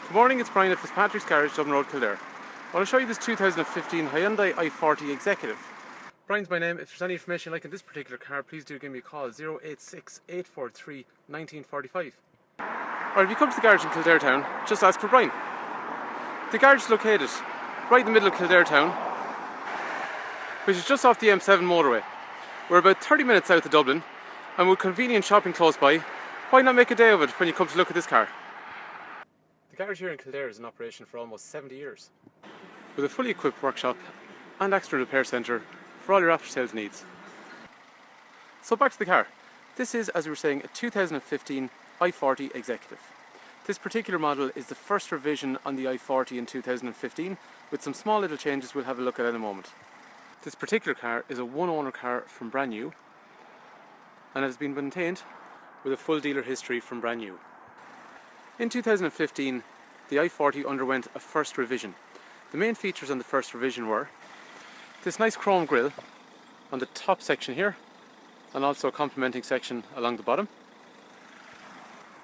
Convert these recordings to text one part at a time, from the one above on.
Good morning, it's Brian at Fitzpatrick's Garage, Dublin Road, Kildare. I want to show you this 2015 Hyundai i40 Executive. Brian's my name. If there's any information like in this particular car, please do give me a call, 086 843 1945. Or if you come to the garage in Kildare town, just ask for Brian. The garage is located right in the middle of Kildare town, which is just off the M7 motorway. We're about 30 minutes south of Dublin, and with convenient shopping close by, why not make a day of it when you come to look at this car? The garage here in Kildare is in operation for almost 70 years, with a fully equipped workshop and accident repair centre for all your after sales needs. So back to the car. This is, as we were saying, a 2015 i40 Executive. This particular model is the first revision on the i40 in 2015, with some small little changes we'll have a look at in a moment. This particular car is a one-owner car from brand new, and has been maintained with a full dealer history from brand new. In 2015, the i40 underwent a first revision. The main features on the first revision were this nice chrome grille on the top section here, and also a complementing section along the bottom.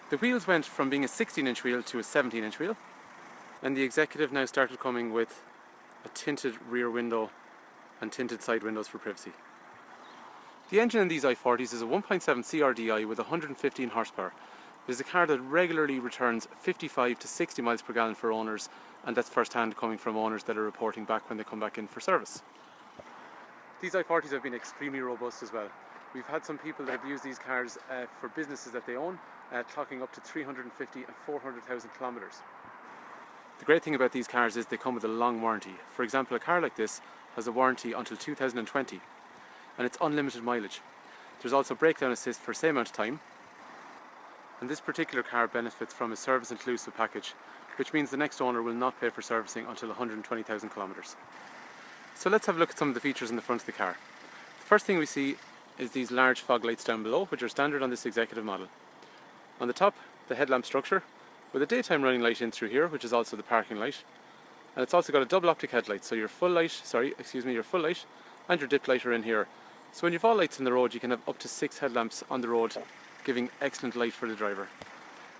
The wheels went from being a 16-inch wheel to a 17-inch wheel, and the Executive now started coming with a tinted rear window and tinted side windows for privacy. The engine in these i40s is a 1.7 CRDI with 115 horsepower. It is a car that regularly returns 55 to 60 miles per gallon for owners, and that's first hand coming from owners that are reporting back when they come back in for service. These i40s have been extremely robust as well. We've had some people that have used these cars for businesses that they own, clocking up to 350 and 400,000 kilometres. The great thing about these cars is they come with a long warranty. For example, a car like this has a warranty until 2020, and it's unlimited mileage. There's also breakdown assist for the same amount of time, and this particular car benefits from a service inclusive package, which means the next owner will not pay for servicing until 120,000 kilometres. So let's have a look at some of the features in the front of the car. The first thing we see is these large fog lights down below, which are standard on this Executive model. On the top, the headlamp structure with a daytime running light in through here, which is also the parking light, and it's also got a double optic headlight, so your full light and your dip light are in here. So when you've all lights in the road, you can have up to 6 headlamps on the road, giving excellent light for the driver.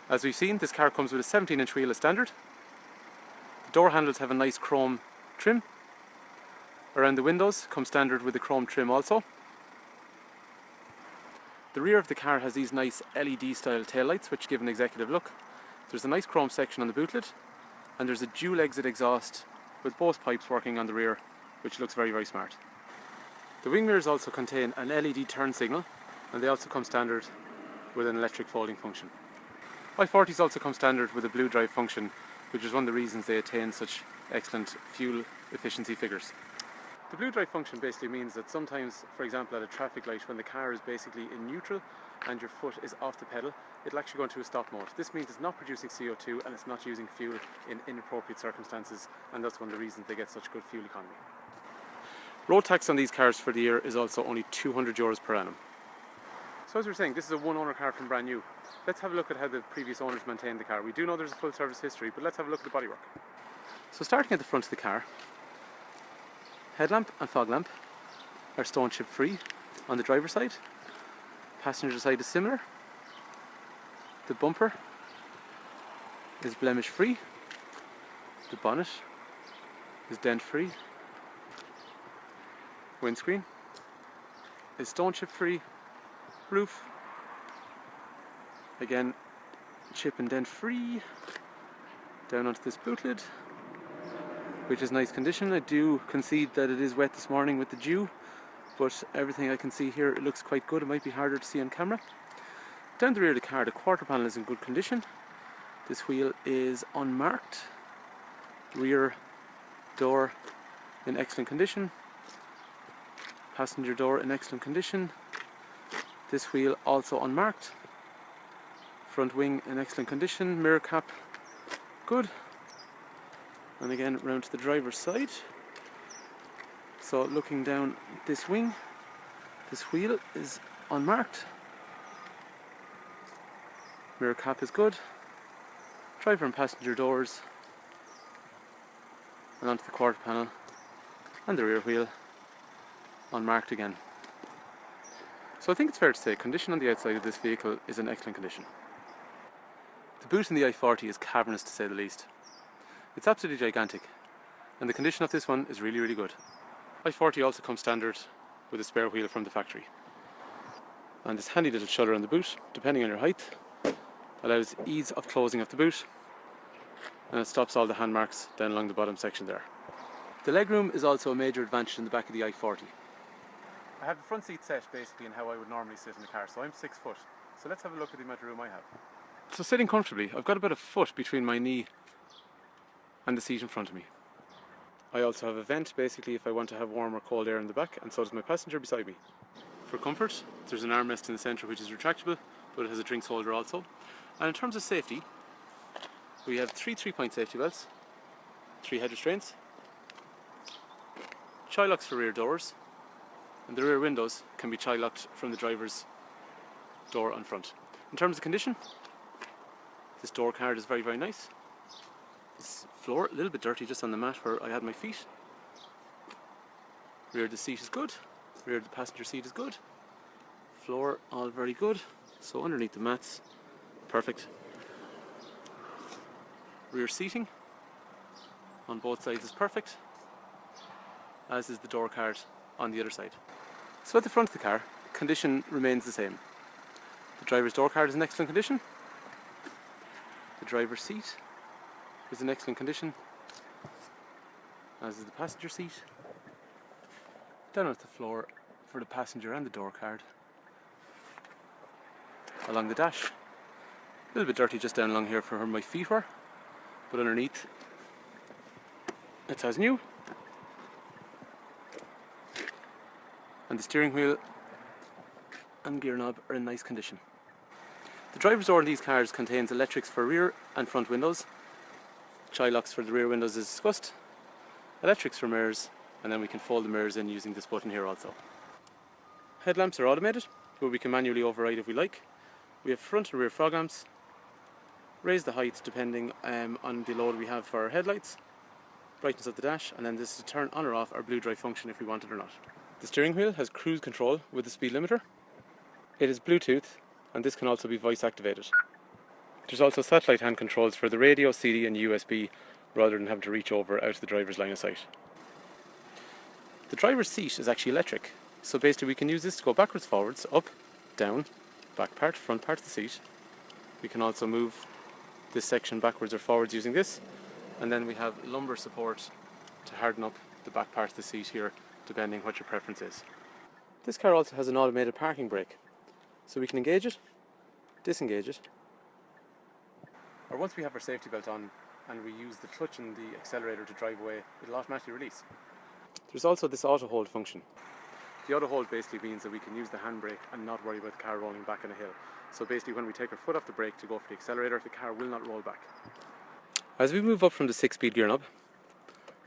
As we've seen, this car comes with a 17-inch wheel as standard. The door handles have a nice chrome trim. Around the windows come standard with the chrome trim also. The rear of the car has these nice LED style taillights which give an Executive look. There's a nice chrome section on the boot lid, and there's a dual exit exhaust with both pipes working on the rear, which looks very, very smart. The wing mirrors also contain an LED turn signal, and they also come standard with an electric folding function. i40s also come standard with a blue drive function, which is one of the reasons they attain such excellent fuel efficiency figures. The blue drive function basically means that sometimes, for example at a traffic light, when the car is basically in neutral and your foot is off the pedal, it'll actually go into a stop mode. This means it's not producing CO2 and it's not using fuel in inappropriate circumstances, and that's one of the reasons they get such good fuel economy. Road tax on these cars for the year is also only €200 per annum. So as we were saying, this is a one-owner car from brand new. Let's have a look at how the previous owners maintained the car. We do know there's a full service history, but let's have a look at the bodywork. So starting at the front of the car, headlamp and fog lamp are stone chip free on the driver's side. Passenger side is similar. The bumper is blemish free. The bonnet is dent free. Windscreen is stone chip free. Roof, again chip and dent free. Down onto this boot lid, which is nice condition. I do concede that it is wet this morning with the dew, but everything I can see here, it looks quite good. It might be harder to see on camera. Down the rear of the car, the quarter panel is in good condition. This wheel is unmarked. Rear door in excellent condition. Passenger door in excellent condition. This wheel also unmarked. Front wing in excellent condition. Mirror cap good. And again round to the driver's side. So looking down this wing, this wheel is unmarked. Mirror cap is good. Driver and passenger doors, and onto the quarter panel and the rear wheel unmarked again. So I think it's fair to say condition on the outside of this vehicle is in excellent condition. The boot in the i40 is cavernous to say the least. It's absolutely gigantic, and the condition of this one is really, really good. i40 also comes standard with a spare wheel from the factory. And this handy little shutter on the boot, depending on your height, allows ease of closing of the boot, and it stops all the hand marks down along the bottom section there. The legroom is also a major advantage in the back of the i40. I have the front seat set basically in how I would normally sit in the car, so I'm 6 foot. So let's have a look at the amount of room I have. So sitting comfortably, I've got about a foot between my knee and the seat in front of me. I also have a vent basically if I want to have warm or cold air in the back, and so does my passenger beside me. For comfort, there's an armrest in the centre which is retractable, but it has a drinks holder also. And in terms of safety, we have 3 3-point safety belts, 3 head restraints, child locks for rear doors, and the rear windows can be child locked from the driver's door on front. In terms of condition, this door card is very, very nice. This floor, a little bit dirty just on the mat where I had my feet. Rear of the seat is good. Rear of the passenger seat is good. Floor, all very good. So underneath the mats, perfect. Rear seating on both sides is perfect, as is the door card on the other side. So at the front of the car, condition remains the same. The driver's door card is in excellent condition. The driver's seat is in excellent condition, as is the passenger seat. Down at the floor for the passenger and the door card. Along the dash, a little bit dirty just down along here for where my feet were, but underneath it's as new. And the steering wheel and gear knob are in nice condition. The driver's door in these cars contains electrics for rear and front windows, child locks for the rear windows as discussed, electrics for mirrors, and then we can fold the mirrors in using this button here also. Headlamps are automated, but we can manually override if we like. We have front and rear fog lamps, raise the height depending on the load we have for our headlights, brightness of the dash, and then this is to turn on or off our blue drive function if we want it or not. The steering wheel has cruise control with the speed limiter. It is Bluetooth, and this can also be voice activated. There's also satellite hand controls for the radio, CD and USB, rather than having to reach over out of the driver's line of sight. The driver's seat is actually electric, so basically we can use this to go backwards, forwards, up, down, back part, front part of the seat. We can also move this section backwards or forwards using this, and then we have lumbar support to harden up the back part of the seat here, depending what your preference is. This car also has an automated parking brake, so we can engage it, disengage it, or once we have our safety belt on and we use the clutch and the accelerator to drive away, it'll automatically release. There's also this auto hold function. The auto hold basically means that we can use the handbrake and not worry about the car rolling back on a hill. So basically when we take our foot off the brake to go for the accelerator, the car will not roll back. As we move up from the 6-speed gear knob,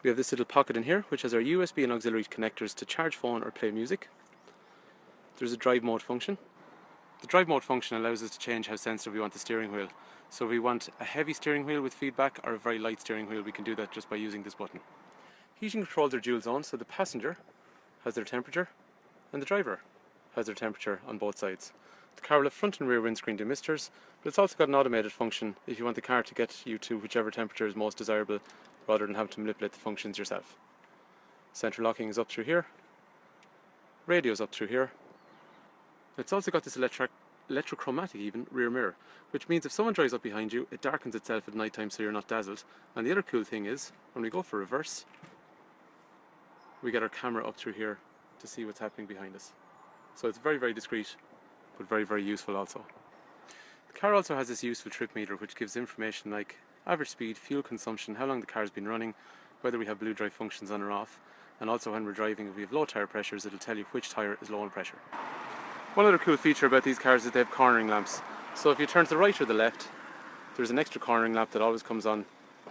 we have this little pocket in here which has our USB and auxiliary connectors to charge phone or play music. There's a drive mode function. The drive mode function allows us to change how sensitive we want the steering wheel. So if we want a heavy steering wheel with feedback or a very light steering wheel, we can do that just by using this button. Heating controls are dual zone, so the passenger has their temperature and the driver has their temperature on both sides. The car will have front and rear windscreen demisters, but it's also got an automated function if you want the car to get you to whichever temperature is most desirable, rather than having to manipulate the functions yourself. Central locking is up through here, radio is up through here. It's also got this electrochromatic even rear mirror, which means if someone drives up behind you, it darkens itself at night time so you're not dazzled. And the other cool thing is, when we go for reverse, we get our camera up through here to see what's happening behind us. So it's very, very discreet, but very, very useful also. The car also has this useful trip meter which gives information like average speed, fuel consumption, how long the car's been running, whether we have blue drive functions on or off, and also when we're driving, if we have low tyre pressures, it'll tell you which tyre is low on pressure. One other cool feature about these cars is they have cornering lamps. So if you turn to the right or the left, there's an extra cornering lamp that always comes on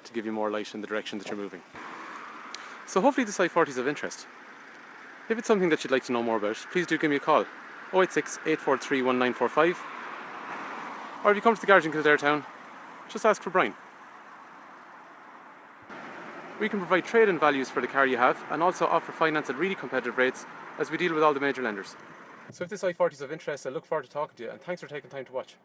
to give you more light in the direction that you're moving. So hopefully this i40 is of interest. If it's something that you'd like to know more about, please do give me a call, 086 843 1945, or if you come to the garage in Kildare town, just ask for Brian. We can provide trade-in values for the car you have and also offer finance at really competitive rates as we deal with all the major lenders. So if this i40 is of interest, I look forward to talking to you, and thanks for taking time to watch.